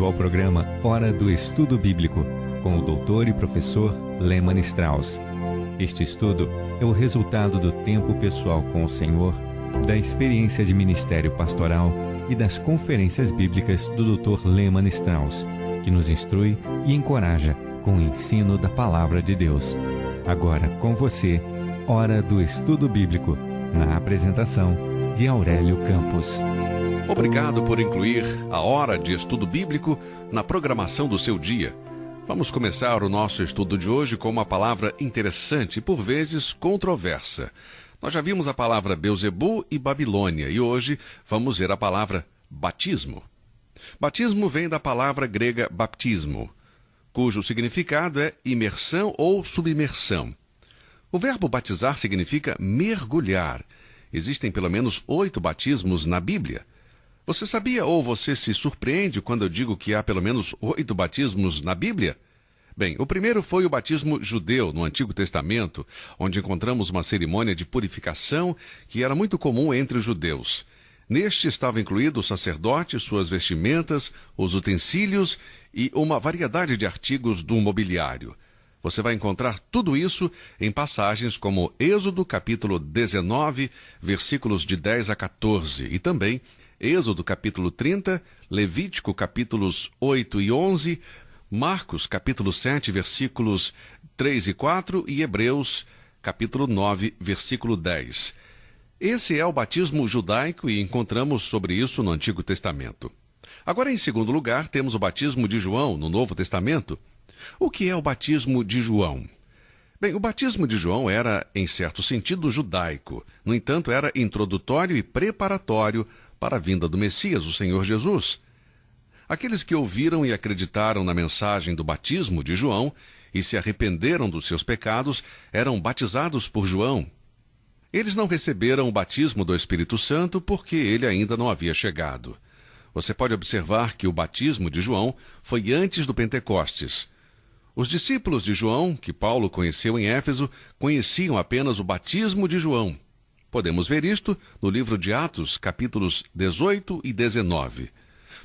ao programa Hora do Estudo Bíblico, com o doutor e professor Lehmann Strauss. Este estudo é o resultado do tempo pessoal com o Senhor, da experiência de ministério pastoral e das conferências bíblicas do Dr. Lehmann Strauss, que nos instrui e encoraja com o ensino da Palavra de Deus. Agora com você, Hora do Estudo Bíblico, na apresentação de Aurélio Campos. Obrigado por incluir a Hora de Estudo Bíblico na programação do seu dia. Vamos começar o nosso estudo de hoje com uma palavra interessante e, por vezes, controversa. Nós já vimos a palavra Beuzebu e Babilônia e hoje vamos ver a palavra batismo. Batismo vem da palavra grega baptismo, cujo significado é imersão ou submersão. O verbo batizar significa mergulhar. Existem pelo menos 8 batismos na Bíblia. Você sabia ou você se surpreende quando eu digo que há pelo menos 8 batismos na Bíblia? Bem, o primeiro foi o batismo judeu no Antigo Testamento, onde encontramos uma cerimônia de purificação que era muito comum entre os judeus. Neste estava incluído o sacerdote, suas vestimentas, os utensílios e uma variedade de artigos do mobiliário. Você vai encontrar tudo isso em passagens como Êxodo capítulo 19, versículos de 10 a 14, e também Êxodo capítulo 30, Levítico capítulos 8 e 11, Marcos capítulo 7, versículos 3 e 4 e Hebreus capítulo 9, versículo 10. Esse é o batismo judaico e encontramos sobre isso no Antigo Testamento. Agora, em segundo lugar, temos o batismo de João no Novo Testamento. O que é o batismo de João? Bem, o batismo de João era, em certo sentido, judaico. No entanto, era introdutório e preparatório para a vinda do Messias, o Senhor Jesus. Aqueles que ouviram e acreditaram na mensagem do batismo de João e se arrependeram dos seus pecados eram batizados por João. Eles não receberam o batismo do Espírito Santo porque ele ainda não havia chegado. Você pode observar que o batismo de João foi antes do Pentecostes. Os discípulos de João, que Paulo conheceu em Éfeso, conheciam apenas o batismo de João. Podemos ver isto no livro de Atos, capítulos 18 e 19.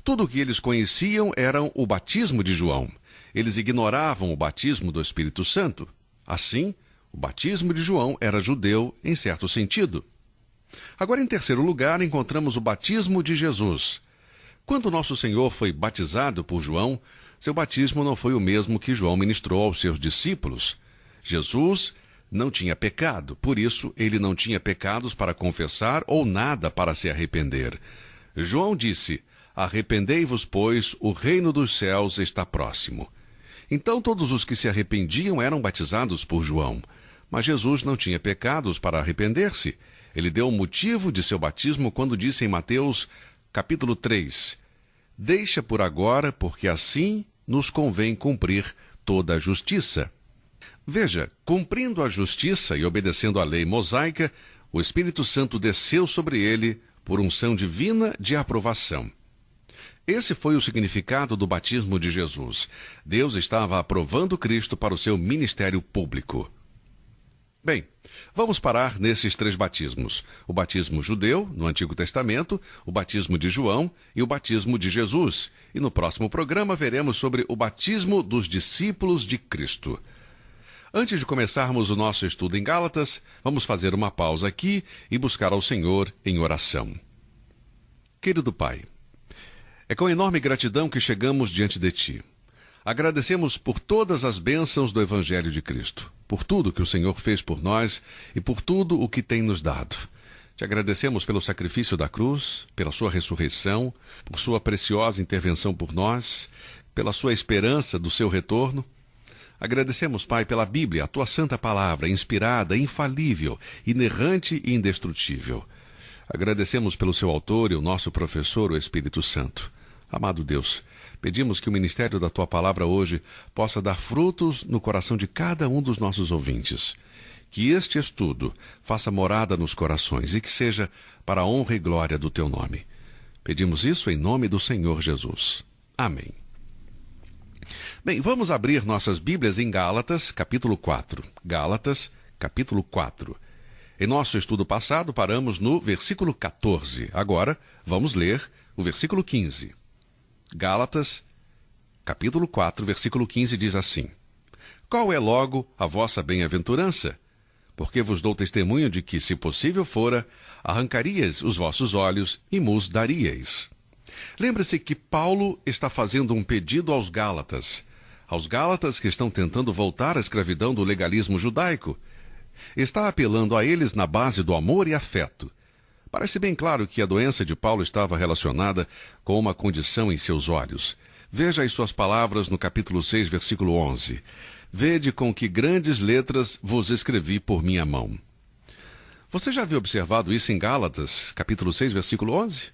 Tudo o que eles conheciam era o batismo de João. Eles ignoravam o batismo do Espírito Santo. Assim, o batismo de João era judeu em certo sentido. Agora, em terceiro lugar, encontramos o batismo de Jesus. Quando nosso Senhor foi batizado por João, seu batismo não foi o mesmo que João ministrou aos seus discípulos. Jesus não tinha pecado, por isso ele não tinha pecados para confessar ou nada para se arrepender. João disse: "Arrependei-vos, pois, o reino dos céus está próximo." Então todos os que se arrependiam eram batizados por João. Mas Jesus não tinha pecados para arrepender-se. Ele deu o motivo de seu batismo quando disse em Mateus, capítulo 3, "Deixa por agora, porque assim nos convém cumprir toda a justiça." Veja, cumprindo a justiça e obedecendo à lei mosaica, o Espírito Santo desceu sobre ele por unção divina de aprovação. Esse foi o significado do batismo de Jesus. Deus estava aprovando Cristo para o seu ministério público. Bem, vamos parar nesses 3 batismos. O batismo judeu, no Antigo Testamento, o batismo de João e o batismo de Jesus. E no próximo programa veremos sobre o batismo dos discípulos de Cristo. Antes de começarmos o nosso estudo em Gálatas, vamos fazer uma pausa aqui e buscar ao Senhor em oração. Querido Pai, é com enorme gratidão que chegamos diante de Ti. Agradecemos por todas as bênçãos do Evangelho de Cristo, por tudo que o Senhor fez por nós e por tudo o que tem nos dado. Te agradecemos pelo sacrifício da cruz, pela sua ressurreição, por sua preciosa intervenção por nós, pela sua esperança do seu retorno. Agradecemos, Pai, pela Bíblia, a Tua Santa Palavra, inspirada, infalível, inerrante e indestrutível. Agradecemos pelo seu autor e o nosso professor, o Espírito Santo. Amado Deus, pedimos que o ministério da Tua Palavra hoje possa dar frutos no coração de cada um dos nossos ouvintes. Que este estudo faça morada nos corações e que seja para a honra e glória do Teu nome. Pedimos isso em nome do Senhor Jesus. Amém. Bem, vamos abrir nossas Bíblias em Gálatas, capítulo 4. Gálatas, capítulo 4. Em nosso estudo passado, paramos no versículo 14. Agora, vamos ler o versículo 15. Gálatas, capítulo 4, versículo 15, diz assim: Qual é logo a vossa bem-aventurança? Porque vos dou testemunho de que, se possível fora, arrancarias os vossos olhos e mos daríeis. Lembre-se que Paulo está fazendo um pedido aos Gálatas que estão tentando voltar à escravidão do legalismo judaico. Está apelando a eles na base do amor e afeto. Parece bem claro que a doença de Paulo estava relacionada com uma condição em seus olhos. Veja as suas palavras no capítulo 6, versículo 11. Vede com que grandes letras vos escrevi por minha mão. Você já havia observado isso em Gálatas, capítulo 6, versículo 11?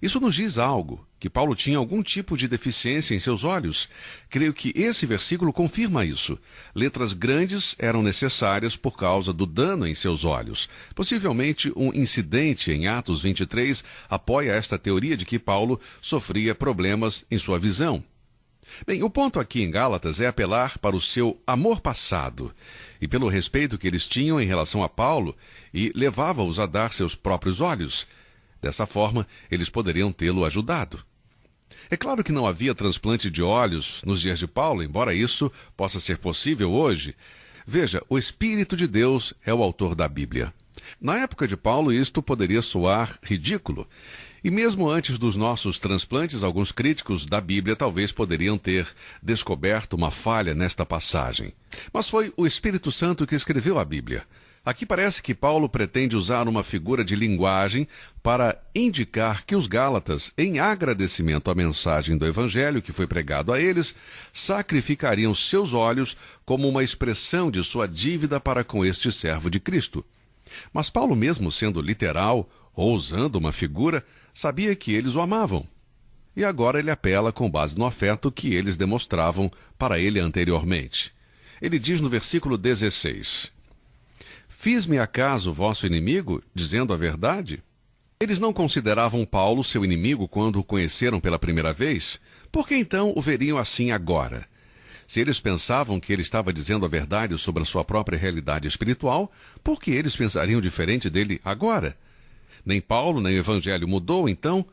Isso nos diz algo, que Paulo tinha algum tipo de deficiência em seus olhos. Creio que esse versículo confirma isso. Letras grandes eram necessárias por causa do dano em seus olhos. Possivelmente um incidente em Atos 23 apoia esta teoria de que Paulo sofria problemas em sua visão. Bem, o ponto aqui em Gálatas é apelar para o seu amor passado e pelo respeito que eles tinham em relação a Paulo e levava-os a dar seus próprios olhos. Dessa forma, eles poderiam tê-lo ajudado. É claro que não havia transplante de olhos nos dias de Paulo, embora isso possa ser possível hoje. Veja, o Espírito de Deus é o autor da Bíblia. Na época de Paulo, isto poderia soar ridículo. E mesmo antes dos nossos transplantes, alguns críticos da Bíblia talvez poderiam ter descoberto uma falha nesta passagem. Mas foi o Espírito Santo que escreveu a Bíblia. Aqui parece que Paulo pretende usar uma figura de linguagem para indicar que os Gálatas, em agradecimento à mensagem do Evangelho que foi pregado a eles, sacrificariam seus olhos como uma expressão de sua dívida para com este servo de Cristo. Mas Paulo, mesmo sendo literal ou usando uma figura, sabia que eles o amavam. E agora ele apela com base no afeto que eles demonstravam para ele anteriormente. Ele diz no versículo 16: Fiz-me acaso vosso inimigo, dizendo a verdade? Eles não consideravam Paulo seu inimigo quando o conheceram pela primeira vez? Por que então o veriam assim agora? Se eles pensavam que ele estava dizendo a verdade sobre a sua própria realidade espiritual, por que eles pensariam diferente dele agora? Nem Paulo, nem o Evangelho mudou, então,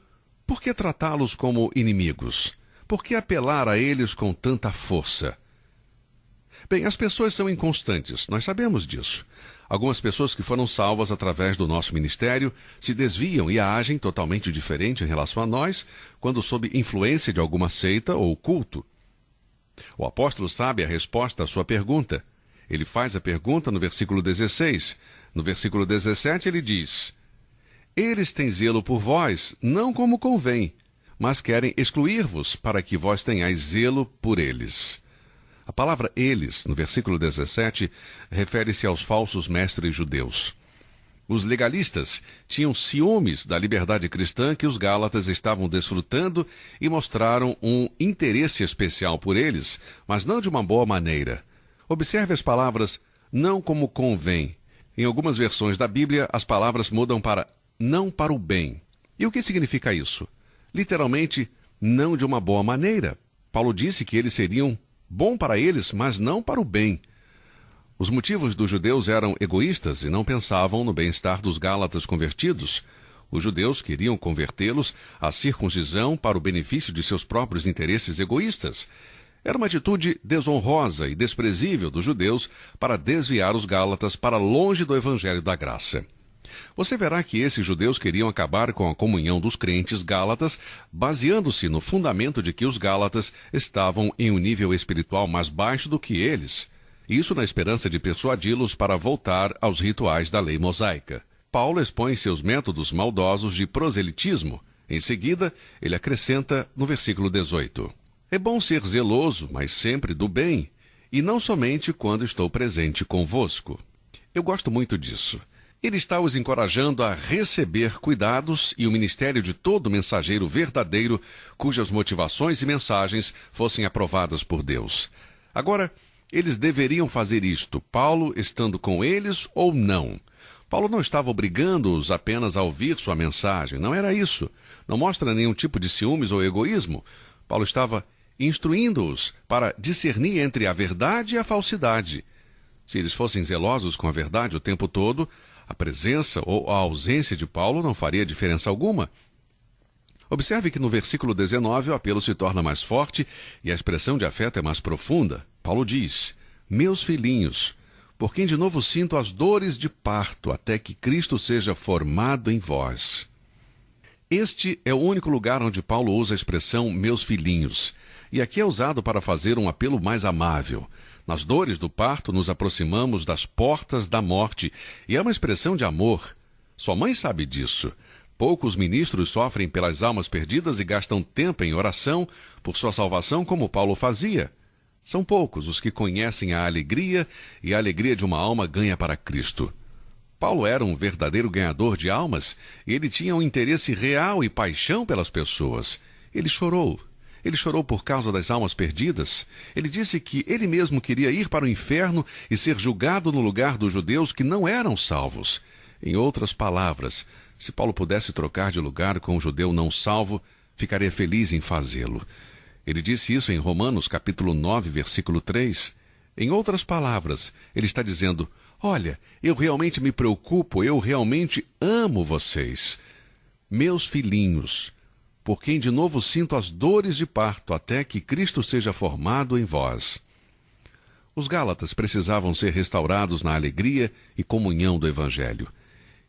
por que tratá-los como inimigos? Por que apelar a eles com tanta força? Bem, as pessoas são inconstantes, nós sabemos disso. Algumas pessoas que foram salvas através do nosso ministério se desviam e agem totalmente diferente em relação a nós quando sob influência de alguma seita ou culto. O apóstolo sabe a resposta à sua pergunta. Ele faz a pergunta no versículo 16. No versículo 17 ele diz: Eles têm zelo por vós, não como convém, mas querem excluir-vos para que vós tenhais zelo por eles. A palavra eles, no versículo 17, refere-se aos falsos mestres judeus. Os legalistas tinham ciúmes da liberdade cristã que os Gálatas estavam desfrutando e mostraram um interesse especial por eles, mas não de uma boa maneira. Observe as palavras não como convém. Em algumas versões da Bíblia, as palavras mudam para não para o bem. E o que significa isso? Literalmente, não de uma boa maneira. Paulo disse que eles seriam bom para eles, mas não para o bem. Os motivos dos judeus eram egoístas e não pensavam no bem-estar dos Gálatas convertidos. Os judeus queriam convertê-los à circuncisão para o benefício de seus próprios interesses egoístas. Era uma atitude desonrosa e desprezível dos judeus para desviar os Gálatas para longe do Evangelho da Graça. Você verá que esses judeus queriam acabar com a comunhão dos crentes gálatas, baseando-se no fundamento de que os gálatas estavam em um nível espiritual mais baixo do que eles. Isso na esperança de persuadi-los para voltar aos rituais da lei mosaica. Paulo expõe seus métodos maldosos de proselitismo. Em seguida, ele acrescenta no versículo 18: É bom ser zeloso, mas sempre do bem, e não somente quando estou presente convosco. Eu gosto muito disso. Ele está os encorajando a receber cuidados e o ministério de todo mensageiro verdadeiro, cujas motivações e mensagens fossem aprovadas por Deus. Agora, eles deveriam fazer isto, Paulo estando com eles ou não. Paulo não estava obrigando-os apenas a ouvir sua mensagem, não era isso. Não mostra nenhum tipo de ciúmes ou egoísmo. Paulo estava instruindo-os para discernir entre a verdade e a falsidade. Se eles fossem zelosos com a verdade o tempo todo, a presença ou a ausência de Paulo não faria diferença alguma. Observe que no versículo 19 o apelo se torna mais forte e a expressão de afeto é mais profunda. Paulo diz: meus filhinhos, por quem de novo sinto as dores de parto, até que Cristo seja formado em vós. Este é o único lugar onde Paulo usa a expressão meus filhinhos, e aqui é usado para fazer um apelo mais amável. Nas dores do parto nos aproximamos das portas da morte, e é uma expressão de amor. Sua mãe sabe disso. Poucos ministros sofrem pelas almas perdidas e gastam tempo em oração por sua salvação como Paulo fazia. São poucos os que conhecem a alegria e a alegria de uma alma ganha para Cristo. Paulo era um verdadeiro ganhador de almas e ele tinha um interesse real e paixão pelas pessoas. Ele chorou. Ele chorou por causa das almas perdidas. Ele disse que ele mesmo queria ir para o inferno e ser julgado no lugar dos judeus que não eram salvos. Em outras palavras, se Paulo pudesse trocar de lugar com um judeu não salvo, ficaria feliz em fazê-lo. Ele disse isso em Romanos capítulo 9, versículo 3. Em outras palavras, ele está dizendo: olha, eu realmente me preocupo, eu realmente amo vocês. Meus filhinhos, por quem de novo sinto as dores de parto, até que Cristo seja formado em vós. Os Gálatas precisavam ser restaurados na alegria e comunhão do Evangelho.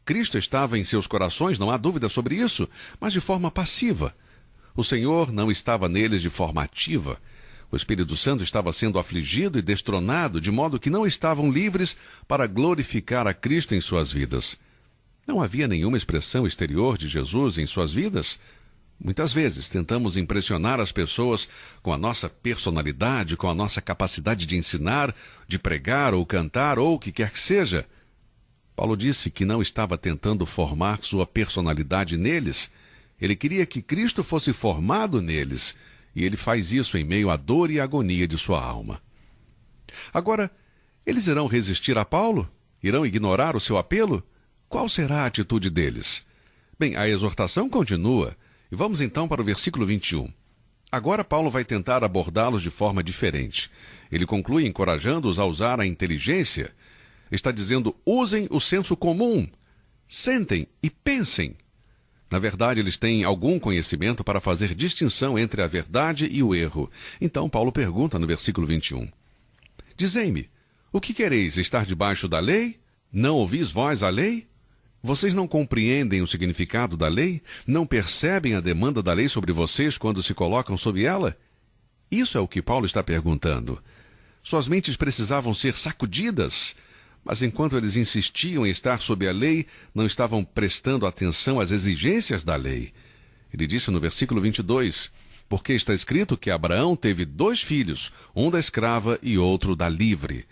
Cristo estava em seus corações, não há dúvida sobre isso, mas de forma passiva. O Senhor não estava neles de forma ativa. O Espírito Santo estava sendo afligido e destronado, de modo que não estavam livres para glorificar a Cristo em suas vidas. Não havia nenhuma expressão exterior de Jesus em suas vidas. Muitas vezes tentamos impressionar as pessoas com a nossa personalidade, com a nossa capacidade de ensinar, de pregar ou cantar ou o que quer que seja. Paulo disse que não estava tentando formar sua personalidade neles. Ele queria que Cristo fosse formado neles, e ele faz isso em meio à dor e agonia de sua alma. Agora, eles irão resistir a Paulo? Irão ignorar o seu apelo? Qual será a atitude deles? Bem, a exortação continua, e vamos então para o versículo 21. Agora Paulo vai tentar abordá-los de forma diferente. Ele conclui encorajando-os a usar a inteligência. Está dizendo: usem o senso comum, sentem e pensem. Na verdade, eles têm algum conhecimento para fazer distinção entre a verdade e o erro. Então, Paulo pergunta no versículo 21. Dizei-me, o que quereis, estar debaixo da lei? Não ouvis vós a lei? Vocês não compreendem o significado da lei? Não percebem a demanda da lei sobre vocês quando se colocam sob ela? Isso é o que Paulo está perguntando. Suas mentes precisavam ser sacudidas. Mas enquanto eles insistiam em estar sob a lei, não estavam prestando atenção às exigências da lei. Ele disse no versículo 22, porque está escrito que Abraão teve 2 filhos, um da escrava e outro da livre.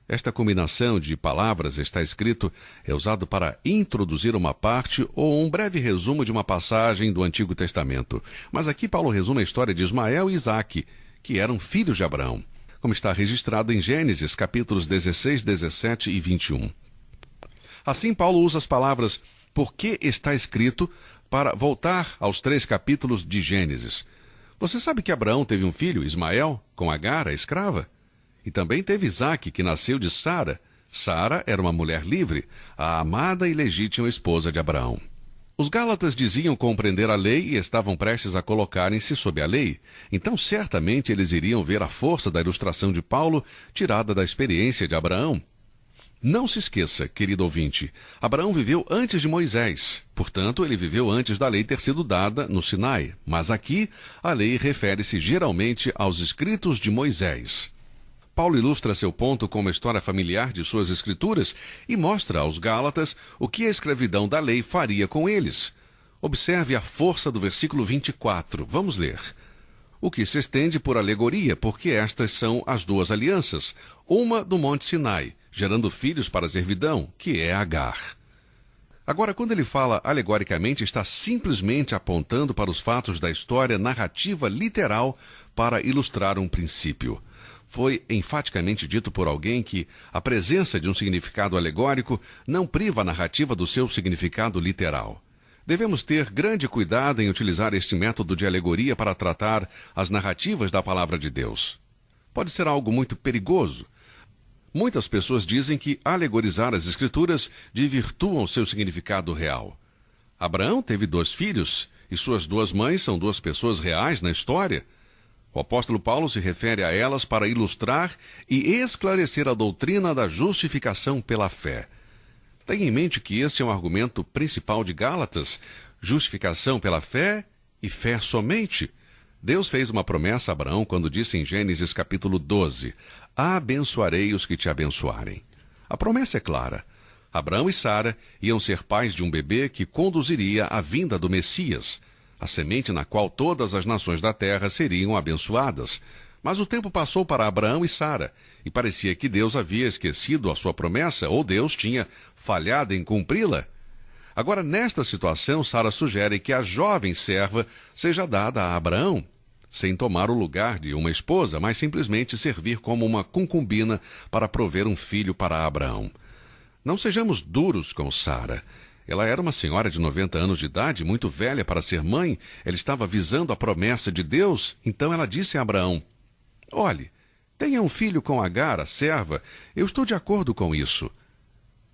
Esta combinação de palavras, está escrito, é usado para introduzir uma parte ou um breve resumo de uma passagem do Antigo Testamento. Mas aqui Paulo resume a história de Ismael e Isaque, que eram filhos de Abraão, como está registrado em Gênesis, capítulos 16, 17 e 21. Assim, Paulo usa as palavras porque está escrito para voltar aos 3 capítulos de Gênesis. Você sabe que Abraão teve um filho, Ismael, com Agar, a escrava? E também teve Isaque, que nasceu de Sara. Sara era uma mulher livre, a amada e legítima esposa de Abraão. Os Gálatas diziam compreender a lei e estavam prestes a colocarem-se sob a lei. Então, certamente, eles iriam ver a força da ilustração de Paulo tirada da experiência de Abraão. Não se esqueça, querido ouvinte, Abraão viveu antes de Moisés. Portanto, ele viveu antes da lei ter sido dada no Sinai. Mas aqui, a lei refere-se geralmente aos escritos de Moisés. Paulo ilustra seu ponto com uma história familiar de suas escrituras e mostra aos Gálatas o que a escravidão da lei faria com eles. Observe a força do versículo 24. Vamos ler. O que se estende por alegoria, porque estas são as 2 alianças, uma do Monte Sinai, gerando filhos para a servidão, que é Agar. Agora, quando ele fala alegoricamente, está simplesmente apontando para os fatos da história narrativa literal para ilustrar um princípio. Foi enfaticamente dito por alguém que a presença de um significado alegórico não priva a narrativa do seu significado literal. Devemos ter grande cuidado em utilizar este método de alegoria para tratar as narrativas da palavra de Deus. Pode ser algo muito perigoso. Muitas pessoas dizem que alegorizar as Escrituras desvirtuam seu significado real. Abraão teve 2 filhos, e suas duas mães são duas pessoas reais na história. O apóstolo Paulo se refere a elas para ilustrar e esclarecer a doutrina da justificação pela fé. Tenha em mente que este é um argumento principal de Gálatas: justificação pela fé e fé somente. Deus fez uma promessa a Abraão quando disse em Gênesis capítulo 12: abençoarei os que te abençoarem. A promessa é clara. Abraão e Sara iam ser pais de um bebê que conduziria à vinda do Messias, a semente na qual todas as nações da terra seriam abençoadas. Mas o tempo passou para Abraão e Sara, e parecia que Deus havia esquecido a sua promessa, ou Deus tinha falhado em cumpri-la. Agora, nesta situação, Sara sugere que a jovem serva seja dada a Abraão, sem tomar o lugar de uma esposa, mas simplesmente servir como uma concubina para prover um filho para Abraão. Não sejamos duros com Sara. Ela era uma senhora de 90 anos de idade, muito velha para ser mãe. Ela estava visando a promessa de Deus. Então ela disse a Abraão: olhe, tenha um filho com Agar, a serva. Eu estou de acordo com isso.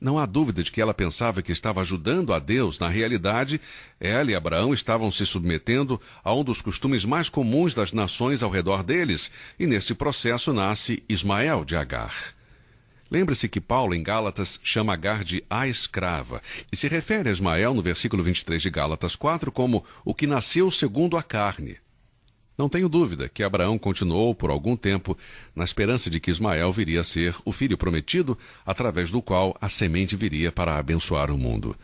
Não há dúvida de que ela pensava que estava ajudando a Deus. Na realidade, ela e Abraão estavam se submetendo a um dos costumes mais comuns das nações ao redor deles. E nesse processo nasce Ismael de Agar. Lembre-se que Paulo, em Gálatas, chama Agar de a escrava, e se refere a Ismael no versículo 23 de Gálatas 4 como o que nasceu segundo a carne. Não tenho dúvida que Abraão continuou por algum tempo na esperança de que Ismael viria a ser o filho prometido, através do qual a semente viria para abençoar o mundo.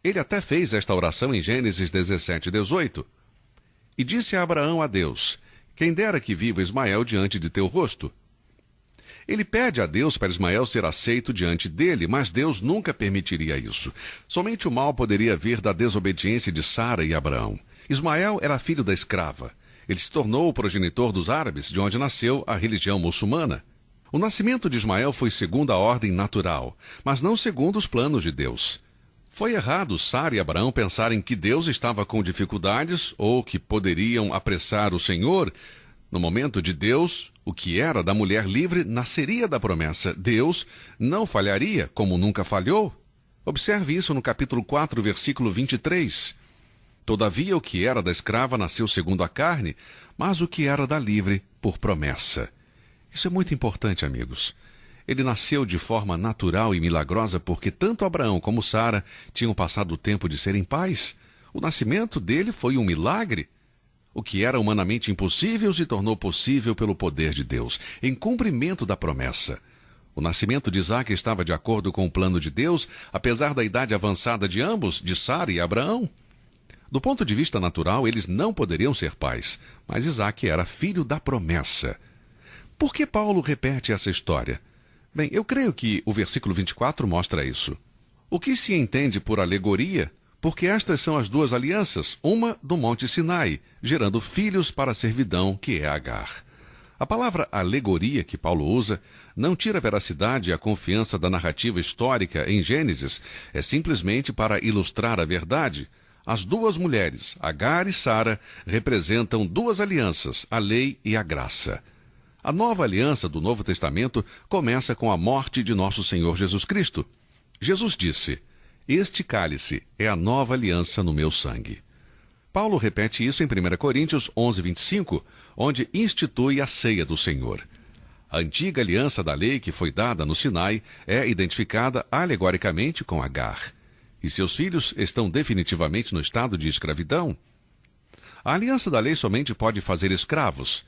Ele até fez esta oração em Gênesis 17:18. E disse a Abraão a Deus: quem dera que viva Ismael diante de teu rosto. Ele pede a Deus para Ismael ser aceito diante dele, mas Deus nunca permitiria isso. Somente o mal poderia vir da desobediência de Sara e Abraão. Ismael era filho da escrava. Ele se tornou o progenitor dos árabes, de onde nasceu a religião muçulmana. O nascimento de Ismael foi segundo a ordem natural, mas não segundo os planos de Deus. Foi errado Sara e Abraão pensarem que Deus estava com dificuldades ou que poderiam apressar o Senhor. No momento de Deus, o que era da mulher livre nasceria da promessa. Deus não falharia, como nunca falhou. Observe isso no capítulo 4, versículo 23. Todavia, o que era da escrava nasceu segundo a carne, mas o que era da livre, por promessa. Isso é muito importante, amigos. Ele nasceu de forma natural e milagrosa porque tanto Abraão como Sara tinham passado o tempo de serem pais. O nascimento dele foi um milagre. O que era humanamente impossível se tornou possível pelo poder de Deus, em cumprimento da promessa. O nascimento de Isaque estava de acordo com o plano de Deus, apesar da idade avançada de ambos, de Sara e Abraão. Do ponto de vista natural, eles não poderiam ser pais, mas Isaque era filho da promessa. Por que Paulo repete essa história? Bem, eu creio que o versículo 24 mostra isso. O que se entende por alegoria? Porque estas são as duas alianças, uma do Monte Sinai, gerando filhos para a servidão, que é Agar. A palavra alegoria que Paulo usa não tira a veracidade e a confiança da narrativa histórica em Gênesis, é simplesmente para ilustrar a verdade. As duas mulheres, Agar e Sara, representam duas alianças, a lei e a graça. A nova aliança do Novo Testamento começa com a morte de nosso Senhor Jesus Cristo. Jesus disse: este cálice é a nova aliança no meu sangue. Paulo repete isso em 1 Coríntios 11:25, onde institui a ceia do Senhor. A antiga aliança da lei que foi dada no Sinai é identificada alegoricamente com Agar. E seus filhos estão definitivamente no estado de escravidão. A aliança da lei somente pode fazer escravos.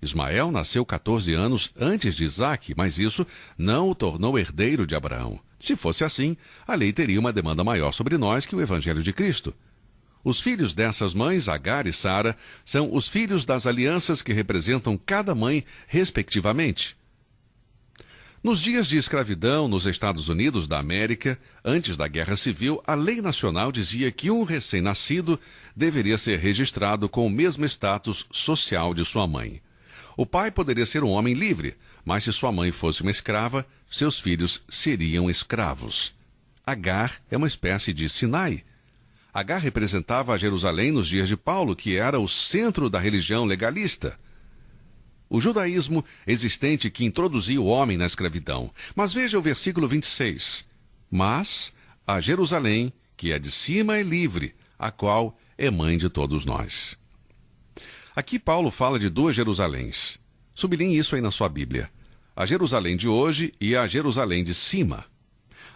Ismael nasceu 14 anos antes de Isaque, mas isso não o tornou herdeiro de Abraão. Se fosse assim, a lei teria uma demanda maior sobre nós que o Evangelho de Cristo. Os filhos dessas mães, Agar e Sara, são os filhos das alianças que representam cada mãe, respectivamente. Nos dias de escravidão nos Estados Unidos da América, antes da Guerra Civil, a lei nacional dizia que um recém-nascido deveria ser registrado com o mesmo status social de sua mãe. O pai poderia ser um homem livre, mas se sua mãe fosse uma escrava, seus filhos seriam escravos. Agar é uma espécie de Sinai. Agar representava a Jerusalém nos dias de Paulo, que era o centro da religião legalista. O judaísmo existente que introduzia o homem na escravidão. Mas veja o versículo 26. Mas a Jerusalém, que é de cima, é livre, a qual é mãe de todos nós. Aqui Paulo fala de duas Jerusaléns. Sublinhe isso aí na sua Bíblia. A Jerusalém de hoje e a Jerusalém de cima.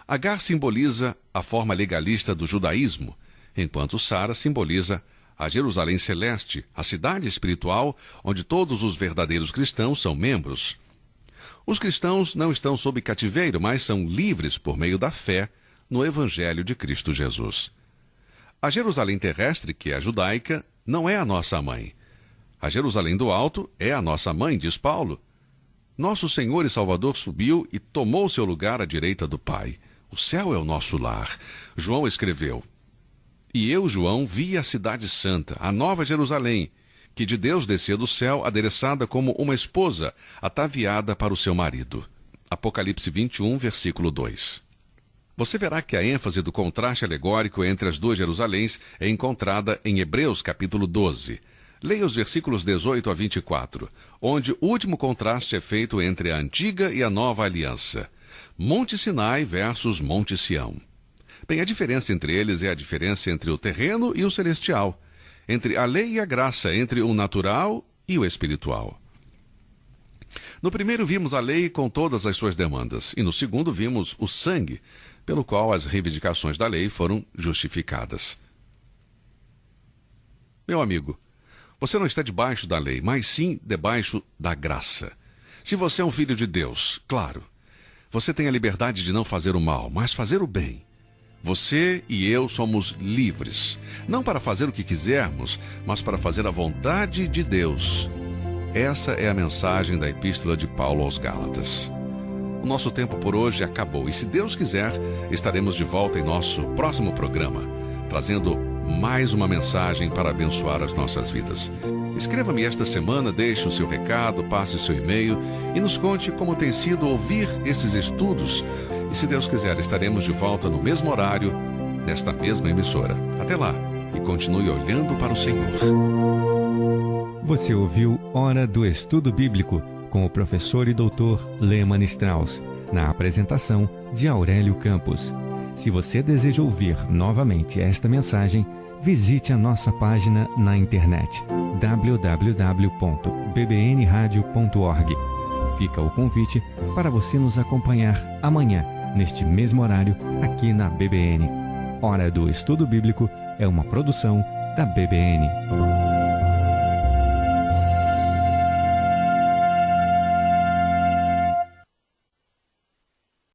Agar simboliza a forma legalista do judaísmo, enquanto Sara simboliza a Jerusalém celeste, a cidade espiritual onde todos os verdadeiros cristãos são membros. Os cristãos não estão sob cativeiro, mas são livres por meio da fé no Evangelho de Cristo Jesus. A Jerusalém terrestre, que é a judaica, não é a nossa mãe. A Jerusalém do alto é a nossa mãe, diz Paulo. Nosso Senhor e Salvador subiu e tomou seu lugar à direita do Pai. O céu é o nosso lar. João escreveu: E eu, João, vi a cidade santa, a nova Jerusalém, que de Deus descia do céu, adereçada como uma esposa, ataviada para o seu marido. Apocalipse 21, versículo 2. Você verá que a ênfase do contraste alegórico entre as duas Jerusaléns é encontrada em Hebreus capítulo 12. Leia os versículos 18 a 24, onde o último contraste é feito entre a antiga e a nova aliança. Monte Sinai versus Monte Sião. Bem, a diferença entre eles é a diferença entre o terreno e o celestial, entre a lei e a graça, entre o natural e o espiritual. No primeiro vimos a lei com todas as suas demandas, e no segundo vimos o sangue, pelo qual as reivindicações da lei foram justificadas. Meu amigo, você não está debaixo da lei, mas sim debaixo da graça. Se você é um filho de Deus, claro, você tem a liberdade de não fazer o mal, mas fazer o bem. Você e eu somos livres, não para fazer o que quisermos, mas para fazer a vontade de Deus. Essa é a mensagem da Epístola de Paulo aos Gálatas. O nosso tempo por hoje acabou e, se Deus quiser, estaremos de volta em nosso próximo programa, trazendo mais uma mensagem para abençoar as nossas vidas. Escreva-me esta semana, deixe o seu recado, passe seu e-mail e nos conte como tem sido ouvir esses estudos. E se Deus quiser, estaremos de volta no mesmo horário, nesta mesma emissora. Até lá, e continue olhando para o Senhor. Você ouviu Hora do Estudo Bíblico, com o professor e doutor Lehmann Strauss, na apresentação de Aurélio Campos. Se você deseja ouvir novamente esta mensagem, visite a nossa página na internet, www.bbnradio.org. Fica o convite para você nos acompanhar amanhã, neste mesmo horário, aqui na BBN. Hora do Estudo Bíblico é uma produção da BBN.